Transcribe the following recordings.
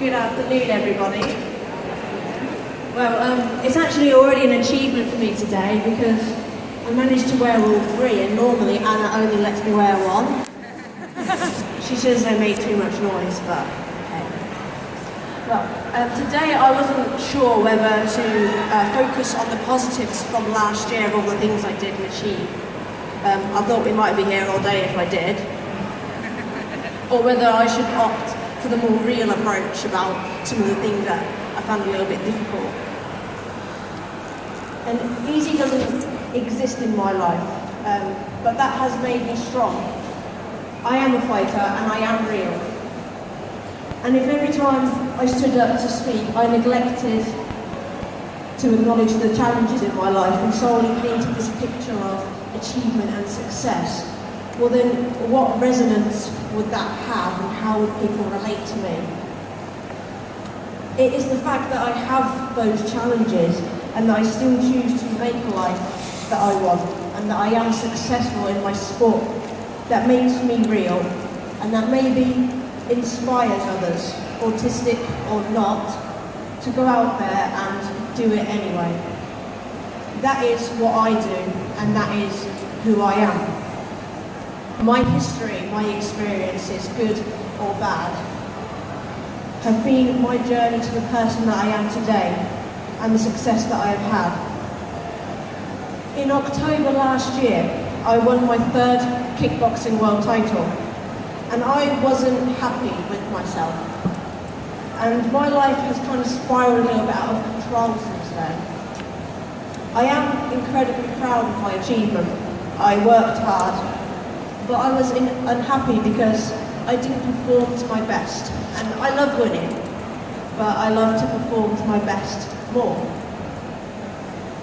Good afternoon, everybody. Well, it's actually already an achievement for me today because I managed to wear all three, and normally Anna only lets me wear one. She says I make too much noise, but okay. Well, today I wasn't sure whether to focus on the positives from last year of all the things I did and achieved. I thought we might be here all day if I did. Or whether I should opt for the more real approach about some of the things that I found a little bit difficult. And easy doesn't exist in my life, but that has made me strong. I am a fighter and I am real. And if every time I stood up to speak I neglected to acknowledge the challenges in my life and solely painted this picture of achievement and success, well then what resonance would that have and how would people relate to me? It is the fact that I have those challenges and that I still choose to make a life that I want and that I am successful in my sport that makes me real and that maybe inspires others, autistic or not, to go out there and do it anyway. That is what I do and that is who I am. My history, my experiences, good or bad, have been my journey to the person that I am today and the success that I have had. In October last year, I won my third kickboxing world title, and I wasn't happy with myself. And my life has kind of spiraled a little bit out of control since then. I am incredibly proud of my achievement. I worked hard, but I was unhappy because I didn't perform to my best. And I love winning, but I love to perform to my best more.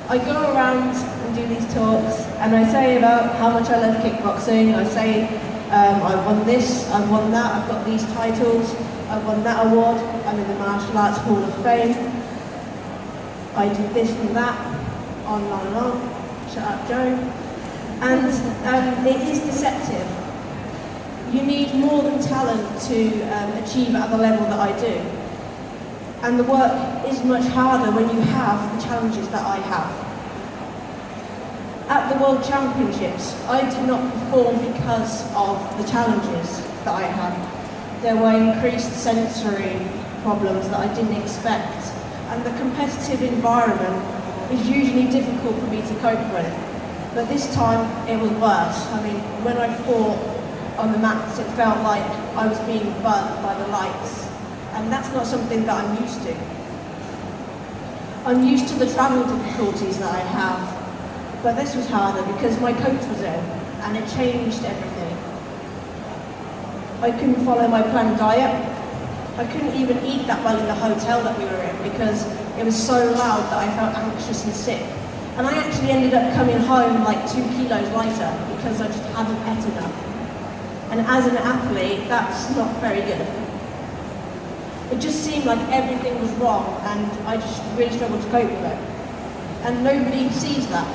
I go around and do these talks and I say about how much I love kickboxing. I say I've won this, I've won that, I've got these titles, I've won that award, I'm in the Martial Arts Hall of Fame, I did this and that, on and on. Shut up, Joe. And it is deceptive. You need more than talent to achieve at the level that I do. And the work is much harder when you have the challenges that I have. At the World Championships, I did not perform because of the challenges that I had. There were increased sensory problems that I didn't expect, and the competitive environment is usually difficult for me to cope with. But this time, it was worse. I mean, when I fought on the mats, it felt like I was being burnt by the lights. And that's not something that I'm used to. I'm used to the travel difficulties that I have, but this was harder because my coach was ill, and it changed everything. I couldn't follow my planned diet. I couldn't even eat that well in the hotel that we were in because it was so loud that I felt anxious and sick. And I actually ended up coming home like 2 kilos lighter because I just hadn't ate enough. And as an athlete, that's not very good. It just seemed like everything was wrong and I just really struggled to cope with it. And nobody sees that.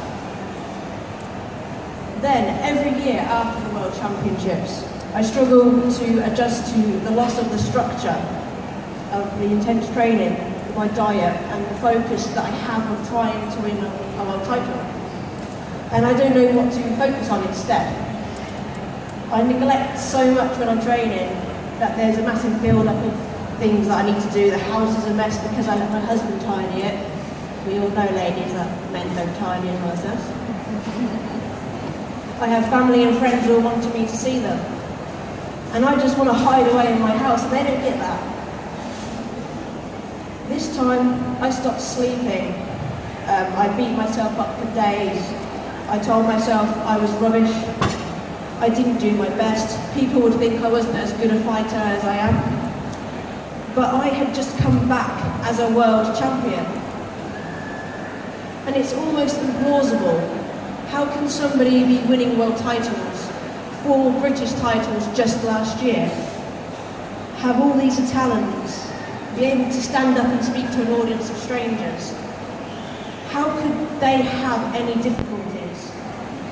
Then, every year after the World Championships, I struggled to adjust to the loss of the structure of the intense training, my diet, and the focus that I have of trying to win a world title. And I don't know what to focus on instead. I neglect so much when I'm training that there's a massive build-up of things that I need to do. The house is a mess because I let my husband tidy it. We all know, ladies, that men don't tidy as well as us. I have family and friends who are wanting me to see them. And I just want to hide away in my house, and they don't get that. This time, I stopped sleeping. I beat myself up for days. I told myself I was rubbish. I didn't do my best. People would think I wasn't as good a fighter as I am. But I had just come back as a world champion. And it's almost implausible. How can somebody be winning world titles, 4 British titles just last year, have all these talents, be able to stand up and speak to an audience of strangers? How could they have any difficulties?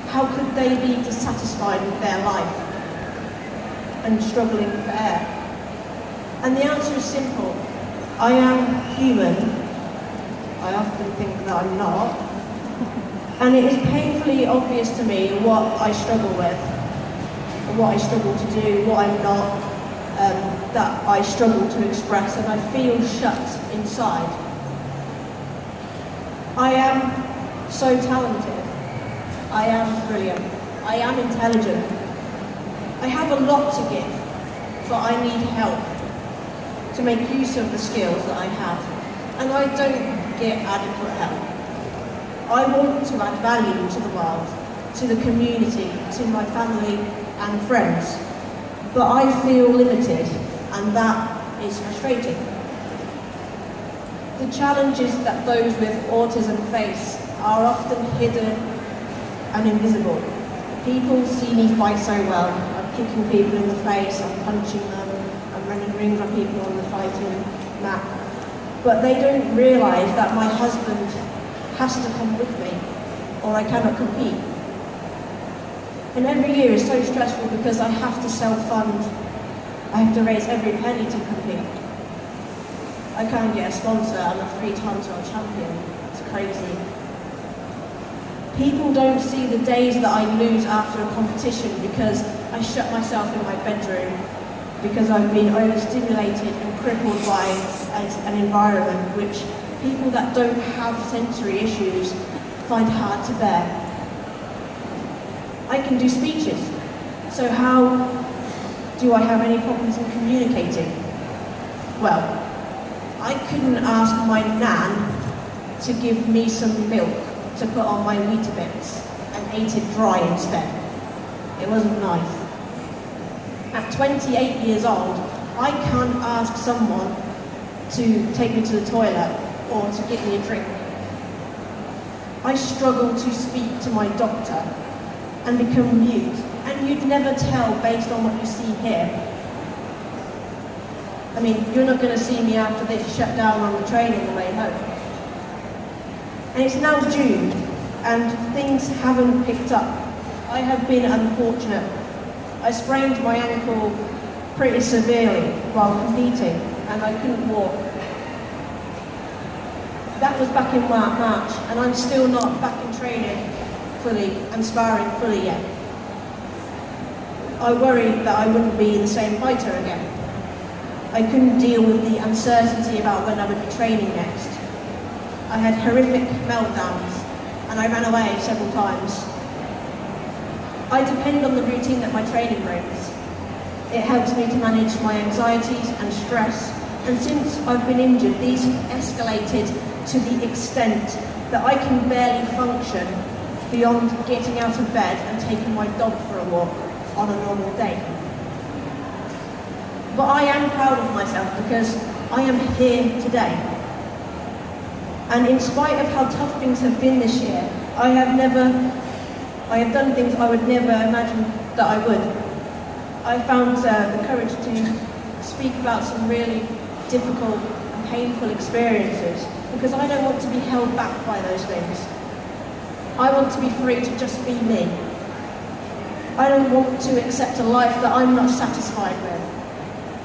How could they be dissatisfied with their life and struggling for air? And the answer is simple. I am human. I often think that I'm not. And it is painfully obvious to me what I struggle with, what I struggle to do, what I'm not, that I struggle to express, and I feel shut inside. I am so talented. I am brilliant. I am intelligent. I have a lot to give, but I need help to make use of the skills that I have, and I don't get adequate help. I want to add value to the world, to the community, to my family and friends, but I feel limited, and that is frustrating. The challenges that those with autism face are often hidden and invisible. People see me fight so well. I'm kicking people in the face, I'm punching them, I'm running rings on people on the fighting mat. But they don't realise that my husband has to come with me, or I cannot compete. And every year is so stressful because I have to self-fund. I have to raise every penny to compete. I can't get a sponsor, I'm a 3-time world champion. It's crazy. People don't see the days that I lose after a competition because I shut myself in my bedroom, because I've been overstimulated and crippled by an environment which people that don't have sensory issues find hard to bear. I can do speeches, so how do I have any problems in communicating? Well, I couldn't ask my nan to give me some milk to put on my Weetabix and ate it dry instead. It wasn't nice. At 28 years old, I can't ask someone to take me to the toilet or to give me a drink. I struggle to speak to my doctor and become mute, and you'd never tell based on what you see here. I mean, you're not going to see me after they shut down on the train on the way home. And it's now June, and things haven't picked up. I have been unfortunate. I sprained my ankle pretty severely while competing, and I couldn't walk. That was back in March, and I'm still not back in training fully and sparring fully yet. I worried that I wouldn't be the same fighter again. I couldn't deal with the uncertainty about when I would be training next. I had horrific meltdowns, and I ran away several times. I depend on the routine that my training brings. It helps me to manage my anxieties and stress, and since I've been injured, these have escalated to the extent that I can barely function beyond getting out of bed and taking my dog for a walk on a normal day. But I am proud of myself because I am here today. And in spite of how tough things have been this year, I have done things I would never imagine that I would. I found the courage to speak about some really difficult and painful experiences because I don't want to be held back by those things. I want to be free to just be me. I don't want to accept a life that I'm not satisfied with.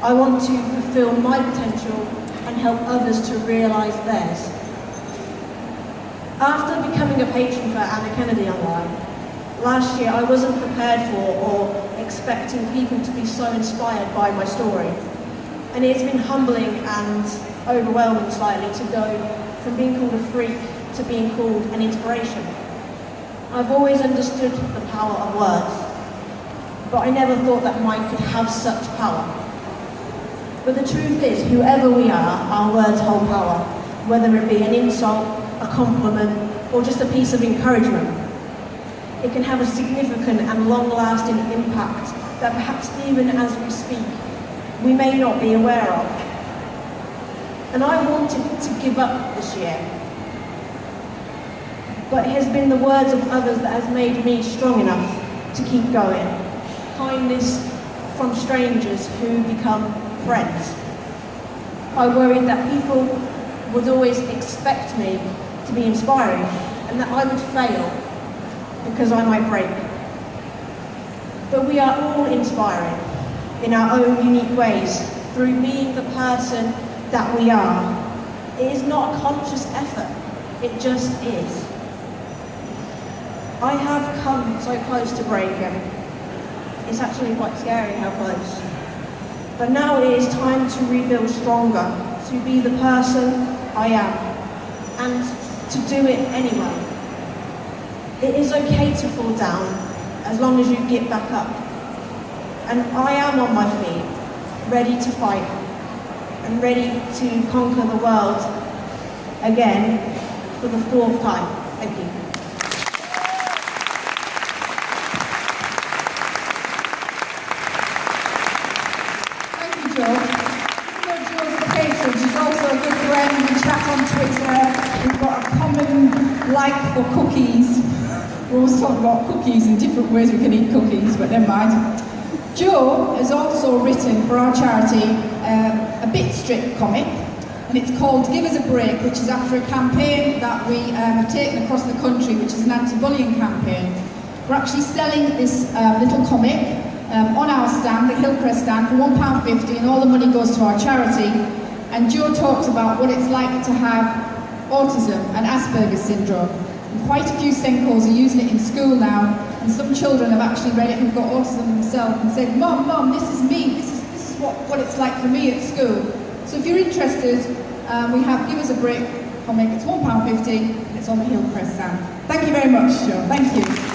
I want to fulfill my potential and help others to realise theirs. After becoming a patron for Anna Kennedy online, last year I wasn't prepared for or expecting people to be so inspired by my story. And it's been humbling and overwhelming slightly to go from being called a freak to being called an inspiration. I've always understood the power of words, but I never thought that mine could have such power. But the truth is, whoever we are, our words hold power, whether it be an insult, a compliment, or just a piece of encouragement. It can have a significant and long-lasting impact that perhaps even as we speak, we may not be aware of. And I wanted to give up this year, but it has been the words of others that has made me strong enough to keep going. Kindness from strangers who become friends. I worried that people would always expect me to be inspiring and that I would fail because I might break. But we are all inspiring in our own unique ways through being the person that we are. It is not a conscious effort, it just is. I have come so close to breaking. It's actually quite scary how close. But now it is time to rebuild stronger, to be the person I am, and to do it anyway. It is okay to fall down, as long as you get back up. And I am on my feet, ready to fight, and ready to conquer the world again for the 4th time. Thank you. Joe's a patron. She's also a good friend. We chat on Twitter. We've got a common like for cookies. We're always talking about cookies and different ways we can eat cookies, but never mind. Jo has also written for our charity a bit strip comic, and it's called Give Us a Break, which is after a campaign that we have taken across the country, which is an anti-bullying campaign. We're actually selling this little comic on our stand, the Hillcrest stand, for £1.50, and all the money goes to our charity. And Jo talks about what it's like to have autism and Asperger's syndrome. And quite a few Senkos are using it in school now, and some children have actually read it who've got autism themselves and said, Mum, this is me, this is what it's like for me at school. So if you're interested, we have Give Us a Break comic, it's £1.50, and it's on the Hillcrest stand. Thank you very much, Jo, thank you.